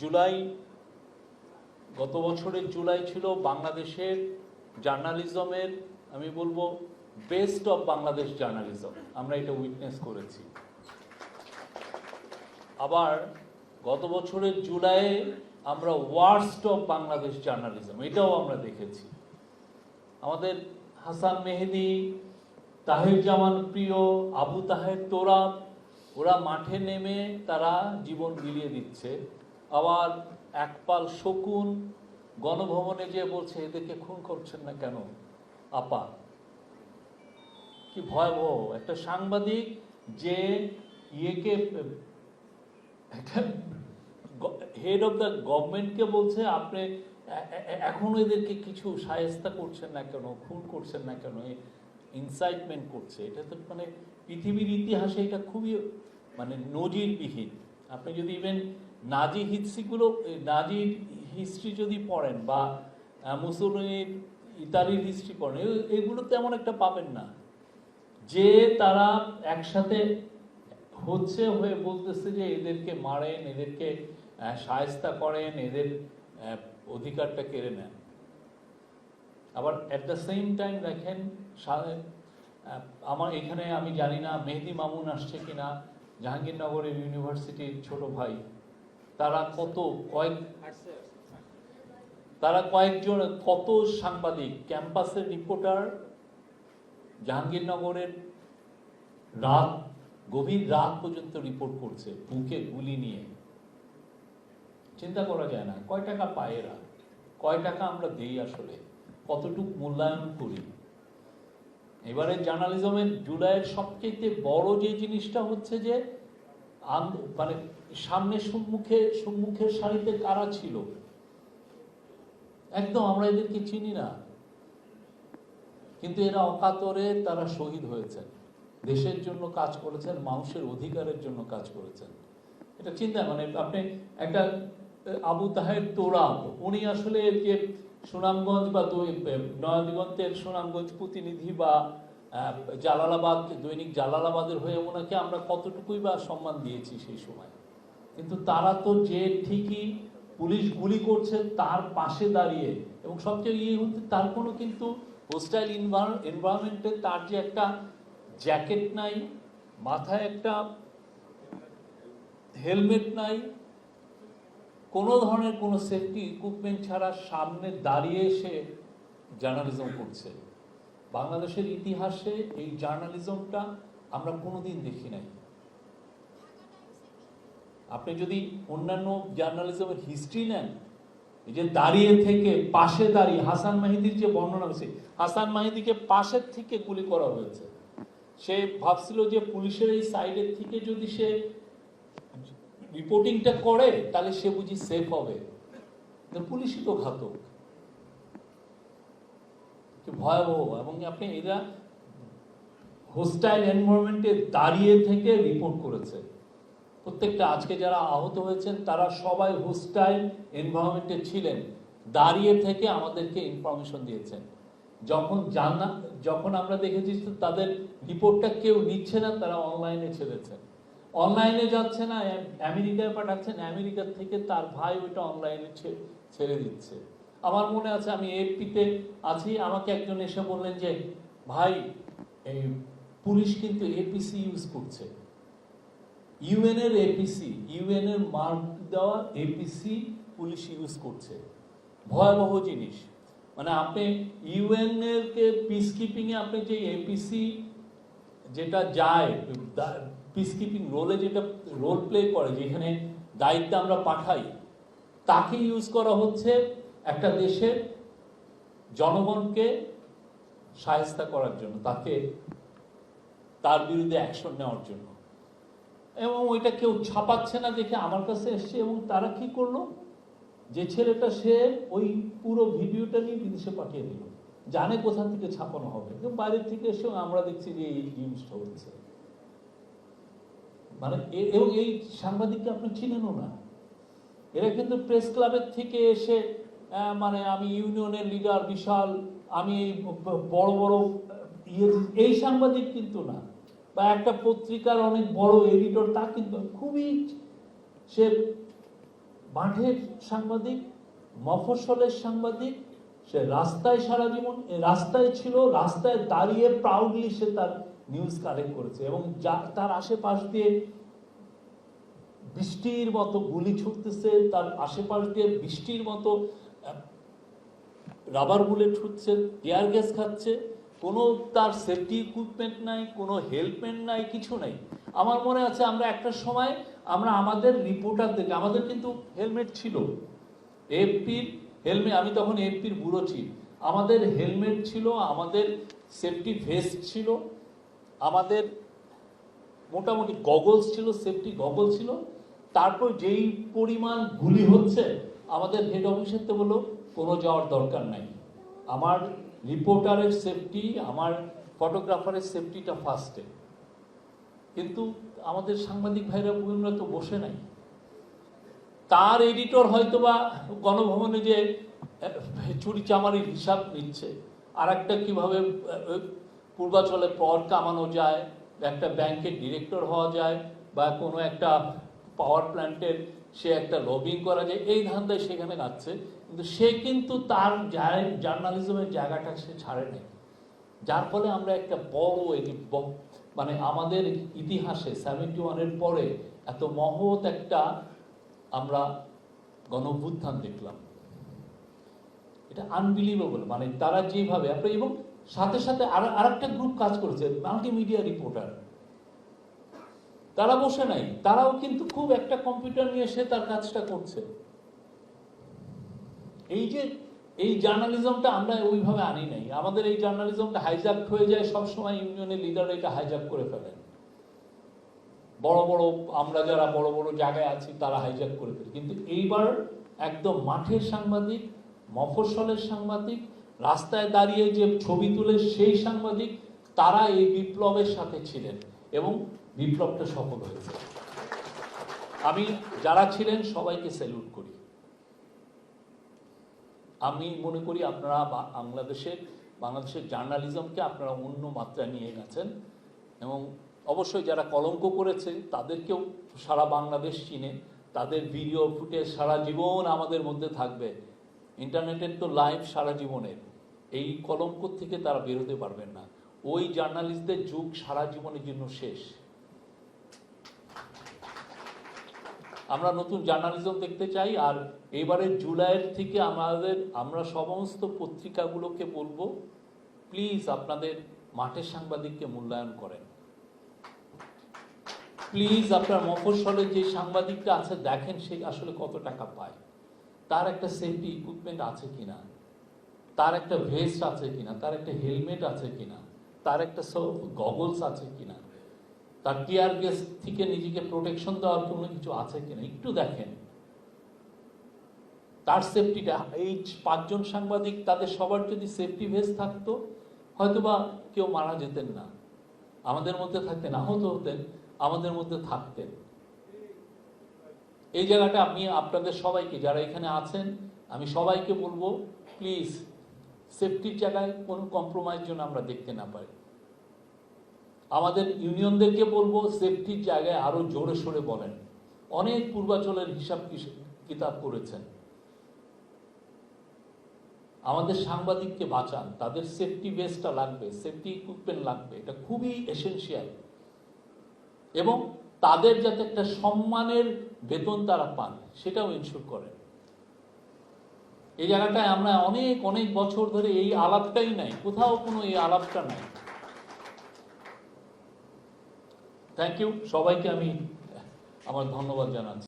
জুলাই, গত বছরের জুলাই ছিল বাংলাদেশের জার্নালিজমের, আমি বলবো বেস্ট অফ বাংলাদেশ জার্নালিজম, আমরা এটা উইটনেস করেছি। আবার গত বছরের জুলাইয়ে আমরা ওয়ার্স্ট অফ বাংলাদেশ জার্নালিজম, এটাও আমরা দেখেছি। আমাদের হাসান মেহেদী, তাহের জামান প্রিয়, আবু তাহের তোরা, ওরা মাঠে নেমে তারা জীবন বিলিয়ে দিচ্ছে। আবার একপাল শকুন গণভবনে যে বলছে এদেরকে খুন করছেন না কেন আপা। কি ভয়াবহ একটা সাংবাদিক যে ইয়েকে, একটা হেড অফ দ্য গভর্নমেন্টকে বলছে আপনি এখনো এদেরকে কিছু শায়েস্তা করছেন না কেন, খুন করছেন না কেন, ইনসাইটমেন্ট করছে। এটা তো মানে পৃথিবীর ইতিহাসে এটা খুবই মানে নজিরবিহীন। আপনি যদি ইভেন নাজি নাজির হিস্ট্রি যদি পড়েন বা মুসলিমের ইতালির হিস্ট্রি পড়েন, এগুলো তেমন একটা পাবেন না যে তারা একসাথে হচ্ছে হয়ে বলতেছে যে এদেরকে মারেন, এদেরকে শায়েস্তা করেন, এদের অধিকারটা কেড়ে নেন। আবার অ্যাট দ্য সেম টাইম দেখেন, আমার এখানে আমি জানি না মেহেদী মামুন আসছে কিনা, জাহাঙ্গীরনগরের ইউনিভার্সিটির ছোট ভাই, তারা কয়েকজন কত সাংবাদিক, ক্যাম্পাসের রিপোর্টার জাহাঙ্গীরনগরের গভীর রাত পর্যন্ত রিপোর্ট করছে বুকে গুলি নিয়ে। চিন্তা করা যায় না কয় টাকা পায় এরা, কয় টাকা আমরা দেই, আসলে কতটুকু মূল্যায়ন করি। এবারে জার্নালিজমের জুলাইয়ের সবচেয়ে বড় যে জিনিসটা হচ্ছে যে মানে সামনে সম্মুখের সারিতে কারা ছিল, একদম আমরা এদেরকে চিনি না, কিন্তু এরা অকাতরে তারা শহীদ হয়েছেন, দেশের জন্য কাজ করেছেন, মানুষের অধিকারের জন্য কাজ করেছেন। এটা চিন্তা মানে আপনি একটা আবু তাহের তোরা, উনি আসলে যে সুনামগঞ্জ বা নয়াদিগন্তের সুনামগঞ্জ প্রতিনিধি বা জালালাবাদ, দৈনিক জালালাবাদের হয়ে ওনাকে আমরা কতটুকুই বা সম্মান দিয়েছি সেই সময়, কিন্তু তারা তো যে ঠিকই পুলিশ গুলি করছে তার পাশে দাঁড়িয়ে, এবং সবচেয়ে ইয়ে হচ্ছে তার কোনো কিন্তু হোস্টাইল এনভায়রনমেন্টে তার যে একটা জ্যাকেট নাই, মাথায় একটা হেলমেট নাই, কোনো ধরনের কোনো সেফটি ইকুইপমেন্ট ছাড়া সামনে দাঁড়িয়ে সে জার্নালিজম করছে। বাংলাদেশের ইতিহাসে এই জার্নালিজমটা আমরা কোনোদিন দেখি নাই। আপনি যদি অন্যান্য জার্নালিজমের হিস্ট্রি নেন, এই যে দাঁড়িয়ে থেকে পাশে দাঁড়িয়ে, হাসান মাহিদির যে বর্ণনা হয়েছে, হাসান মাহিদিকে পাশের থেকে গুলি করা হয়েছে। সে ভাবছিল যে পুলিশের এই সাইডের থেকে যদি সে রিপোর্টিংটা করে তাহলে সে বুঝি সেফ হবে, পুলিশই তো ঘাতক। ভয়াবহ। এবং আপনি এরা হোস্টাইল এনভায়রনমেন্টে দাঁড়িয়ে থেকে রিপোর্ট করেছে। প্রত্যেকটা আজকে যারা আহত হয়েছেন তারা সবাই হোস্টাইল এনভায়রনমেন্টে ছিলেন, দাঁড়িয়ে থেকে আমাদেরকে ইনফরমেশন দিয়েছেন। যখন আমরা দেখেছি তাদের রিপোর্টটা কেউ নিচ্ছে না, তারা অনলাইনে ছেড়েছেন, অনলাইনে যাচ্ছে না, আমেরিকায় পাঠাচ্ছেন, আমেরিকার থেকে তার ভাই ওইটা অনলাইনে ছেড়ে দিচ্ছে। আমার মনে আছে আমি এপিতে আছি, আমাকে একজন এসে বললেন যে ভাই এই পুলিশ কিন্তু এপিসি ইউজ করছে, ইউএন এর এপিসি, ইউএন এর মার্ক দেওয়া এপিসি পুলিশ ইউজ করছে। ভয়াবহ জিনিস। মানে আপনি ইউএন এর পিস কিপিং এ আপনি যে এপিসি যেটা যায় পিস কিপিং রোলে, যেটা রোল প্লে করে, যেখানে দায়িত্ব আমরা পাঠাই, তাকে ইউজ করা হচ্ছে একটা দেশের জনগণকে শায়েস্তা করার জন্য, তার বিরুদ্ধে অ্যাকশন নেওয়ার জন্য। এবং ওইটা কেউ ছাপাচ্ছে না দেখে আমার কাছে এসছে, এবং তারা কি করলো, যে ছেলেটা সে ওই পুরো ভিডিওটা নিয়ে বিদেশে পাঠিয়ে দিল, জানে কোথা থেকে ছাপানো হবে, কিন্তু বাইরের থেকে এসেও আমরা দেখছি যে এই জিনিসটা হচ্ছে। মানে এবং এই সাংবাদিককে আপনি চিনেনও না, এরা কিন্তু প্রেস ক্লাবের থেকে এসে মানে আমি ইউনিয়নের লিডার বিশাল, আমি এই বড় বড় এই সাংবাদিক কিন্তু না, বা একটা পত্রিকার অনেক বড় এডিটর তা কিন্তু খুবই সে মাঠের সাংবাদিক, মফস্বলের সাংবাদিক, সে রাস্তায় সারা জীবন রাস্তায় ছিল, রাস্তায় দাঁড়িয়ে প্রাউডলি সে তার নিউজ কালেক্ট করেছে, এবং তার আশেপাশ দিয়ে বৃষ্টির মতো গুলি ছুটতেছে, তার আশেপাশ দিয়ে বৃষ্টির মতো রাবার বুলেট ছুটছে, টিয়ার গ্যাস খাচ্ছে, কোনো তার সেফটি ইকুইপমেন্ট নাই, কোনো হেলমেট নাই, কিছু নাই। আমার মনে আছে আমরা একটা সময় আমরা আমাদের রিপোর্টারদেরকে, আমাদের কিন্তু হেলমেট ছিল, এএফপির হেলমেট, আমি তখন এএফপির ব্যুরো চিফ, আমাদের হেলমেট ছিল, আমাদের সেফটি ভেস্ট ছিল, আমাদের মোটামুটি গগলস ছিল, সেফটি গগল ছিল। তারপর যেই পরিমাণ গুলি হচ্ছে, আমাদের হেড অফিসের তো বললো কোনো যাওয়ার দরকার নাই, আমার রিপোর্টারের সেফটি, আমার ফটোগ্রাফারের সেফটিটা ফার্স্টে। কিন্তু আমাদের সাংবাদিক ভাইরা বোনেরা তো বসে নাই, তার এডিটর হয়তোবা গণভবনে যে চুরি চামারির হিসাব নিচ্ছে, আর একটা কীভাবে পূর্বাচলে পর কামানো যায়, একটা ব্যাংকের ডিরেক্টর হওয়া যায়, বা কোনো একটা পাওয়ার প্ল্যান্টের সে একটা লবিং করা যায়, এই ধান্দায় সেখানে যাচ্ছে। কিন্তু সে কিন্তু তার জার্নালিজমের জায়গাটা সে ছাড়ে নাই, যার ফলে আমরা একটা বড় মানে আমাদের ইতিহাসে 71-এর পরে এত মহৎ একটা আমরা গণঅভ্যুত্থান দেখলাম। এটা আনবিলিভেবল, মানে তারা যেভাবে এবং সাথে সাথে আর একটা গ্রুপ কাজ করেছে, মাল্টিমিডিয়া রিপোর্টার, তারা বসে নাই, তারাও কিন্তু খুব একটা কম্পিউটার নিয়ে এসে তার কাজটা করছে। এই জার্নালিজমটা আমরা ওইভাবে আনি নাই, আমাদের এই জার্নালিজমটা হাইজ্যাক হয়ে যায় সবসময়, ইউনিয়নের লিডার এটা হাইজ্যাক করে ফেলেন, বড় বড় আমরা যারা বড় বড় জায়গায় আছি তারা হাইজ্যাক করে ফেলি। কিন্তু এইবার একদম মাঠের সাংবাদিক, মফস্বলের সাংবাদিক, রাস্তায় দাঁড়িয়ে যে ছবি তুলে সেই সাংবাদিক, তারা এই বিপ্লবের সাথে ছিলেন এবং বিপ্লবটা সফল হয়েছে। আমি যারা ছিলেন সবাইকে স্যালুট করি। আমি মনে করি আপনারা বাংলাদেশের জার্নালিজমকে আপনারা অন্য মাত্রায় নিয়ে গেছেন, এবং অবশ্যই যারা কলঙ্ক করেছে তাদেরকেও সারা বাংলাদেশ চিনে, তাদের ভিডিও ফুটেজ সারা জীবন আমাদের মধ্যে থাকবে। ইন্টারনেটের তো লাইভ সারা জীবনের, এই কলঙ্ক থেকে তারা বেরোতে পারবেন না। ওই জার্নালিস্টদের যুগ সারা জীবনের জন্য শেষ। আমরা নতুন জার্নালিজম দেখতে চাই। আর এবারে জুলাইয়ের থেকে আমরা সমস্ত পত্রিকাগুলোকে বলবো, প্লিজ আপনাদের মাঠের সাংবাদিককে মূল্যায়ন করেন। প্লিজ আপনার মফস্বলে যে সাংবাদিকটা আছে দেখেন সে আসলে কত টাকা পায়, তার একটা সেফটি ইকুইপমেন্ট আছে কিনা, তার একটা ভেস্ট আছে কিনা, তার একটা হেলমেট আছে কিনা, তার একটা গগলস আছে কিনা, তার টিয়ার গ্যাস থেকে নিজেকে প্রোটেকশন দেওয়ার কোনো কিছু আছে কিনা, একটু দেখেন তার সেফটিটা। এই 5 জন সাংবাদিক, তাদের সবার যদি সেফটি ভেস্ট থাকতো হয়তোবা কেউ মারা যেতেন না, আমাদের মধ্যে থাকতেন, আহত হতেন, আমাদের মধ্যে থাকতেন। এই জায়গাটা আমি আপনাদের সবাইকে যারা এখানে আছেন আমি সবাইকে বলবো, প্লিজ সেফটির জায়গায় কোনো কম্প্রোমাইজ যেন আমরা দেখতে না পাই। আমাদের ইউনিয়নদেরকে বলবো সেফটির জায়গায় আরো জোরে সোরে বলেন। অনেক পূর্বাচলের হিসাব কিতাব করেছেন, আমাদের সাংবাদিককে বাঁচান, তাদের সেফটি ভেস্টটা লাগবে, সেফটি ইকুইপমেন্ট লাগবে, এটা খুবই এসেনশিয়াল। এবং তাদের যাতে একটা সম্মানের বেতন তারা পান সেটাও ইনশিওর করেন। এই জায়গাটায় আমরা অনেক অনেক বছর ধরে এই আলাপটাই নাই, কোথাও কোনো এই আলাপটা নাই। থ্যাংক ইউ, সবাইকে আমি আমার ধন্যবাদ জানাচ্ছি।